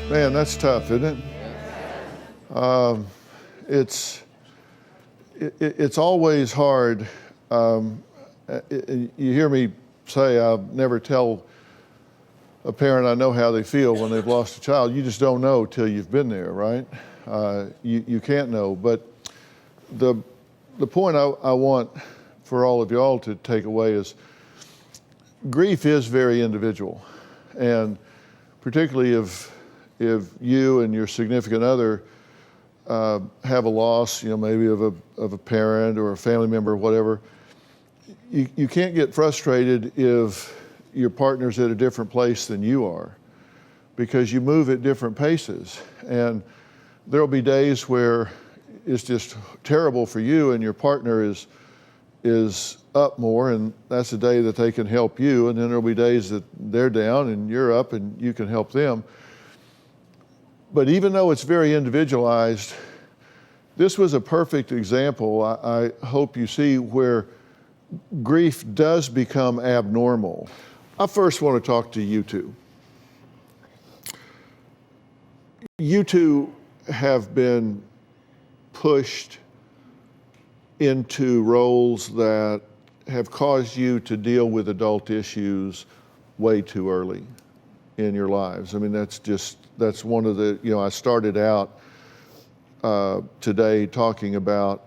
Man, that's tough, isn't it? It's always hard. You hear me say I'll never tell a parent I know how they feel when they've lost a child. You just don't know till you've been there, right? You can't know. But the point I want for all of y'all to take away is grief is very individual, and particularly if you and your significant other have a loss, maybe of a parent or a family member or whatever, you can't get frustrated if your partner's at a different place than you are, because you move at different paces. And there'll be days where it's just terrible for you and your partner is up more, and that's the day that they can help you. And then there'll be days that they're down and you're up and you can help them. But even though it's very individualized, this was a perfect example, I hope you see, where grief does become abnormal. I first want to talk to you two. You two have been pushed into roles that have caused you to deal with adult issues way too early in your lives. I mean, that's one of the, I started out today talking about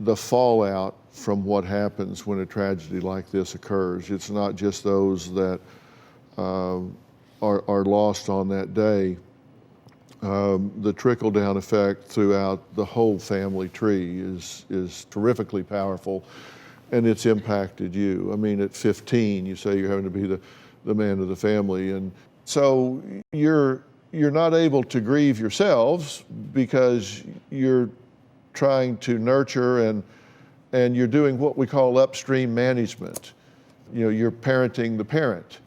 the fallout from what happens when a tragedy like this occurs. It's not just those that are lost on that day. The trickle-down effect throughout the whole family tree is terrifically powerful, and it's impacted you. I mean, at 15, you say you're having to be the man of the family, and so you're not able to grieve yourselves because you're trying to nurture and you're doing what we call upstream management. You're parenting the parent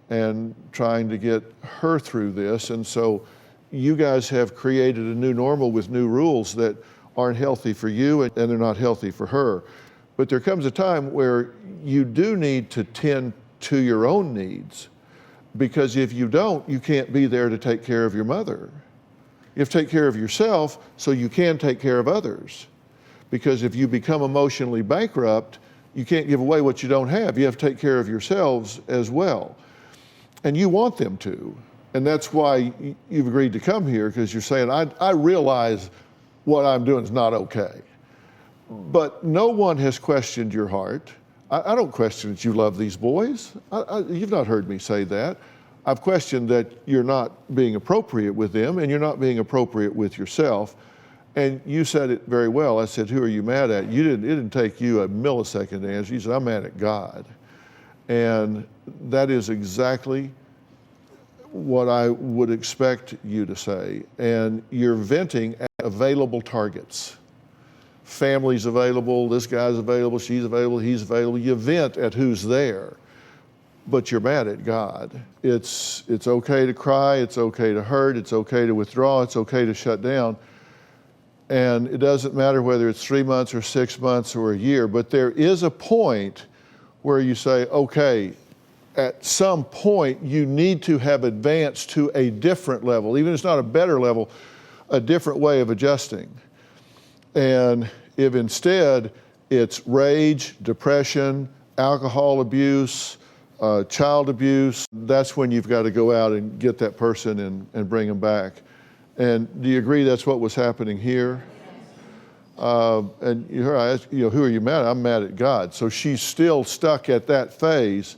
and trying to get her through this, and so you guys have created a new normal with new rules that aren't healthy for you and they're not healthy for her. But there comes a time where you do need to tend to your own needs, because if you don't, you can't be there to take care of your mother. You have to take care of yourself so you can take care of others. Because if you become emotionally bankrupt, you can't give away what you don't have. You have to take care of yourselves as well. And you want them to. And that's why you've agreed to come here, because you're saying, I realize what I'm doing is not okay. But no one has questioned your heart. I don't question that you love these boys. You've not heard me say that. I've questioned that you're not being appropriate with them and you're not being appropriate with yourself. And you said it very well. I said, who are you mad at? It didn't take you a millisecond to answer. You said, I'm mad at God. And that is exactly what I would expect you to say. And you're venting at available targets. Family's available, this guy's available, she's available, he's available. You vent at who's there, but you're mad at God. It's okay to cry, it's okay to hurt, it's okay to withdraw, it's okay to shut down. And it doesn't matter whether it's 3 months or 6 months or a year, but there is a point where you say, okay, at some point you need to have advanced to a different level, even if it's not a better level, a different way of adjusting. And if instead it's rage, depression, alcohol abuse, child abuse, that's when you've got to go out and get that person and bring them back. And do you agree that's what was happening here? And you heard I asked, who are you mad at? I'm mad at God. So she's still stuck at that phase.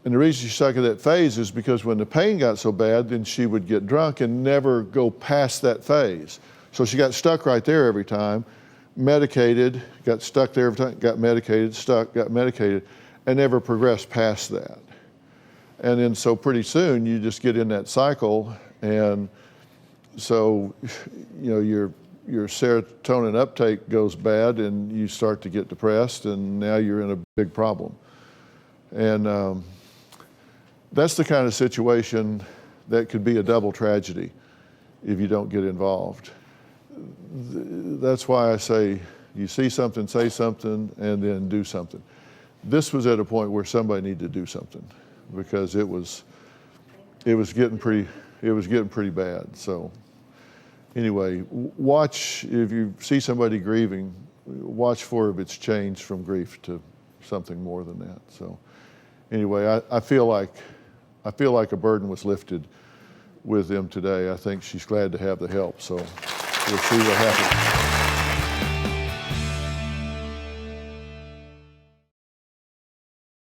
And the reason she's stuck at that phase is because when the pain got so bad, then she would get drunk and never go past that phase. So she got stuck right there every time, medicated, got stuck there every time, got medicated, stuck, got medicated, and never progressed past that. And then so pretty soon you just get in that cycle, and so your serotonin uptake goes bad and you start to get depressed, and now you're in a big problem. And that's the kind of situation that could be a double tragedy if you don't get involved. That's why I say you see something, say something, and then do something. This was at a point where somebody needed to do something, because it was getting pretty it was getting pretty bad. So anyway, watch, if you see somebody grieving, watch for if it's changed from grief to something more than that. So anyway, I feel like a burden was lifted with them today. I think she's glad to have the help. So we'll see what happens.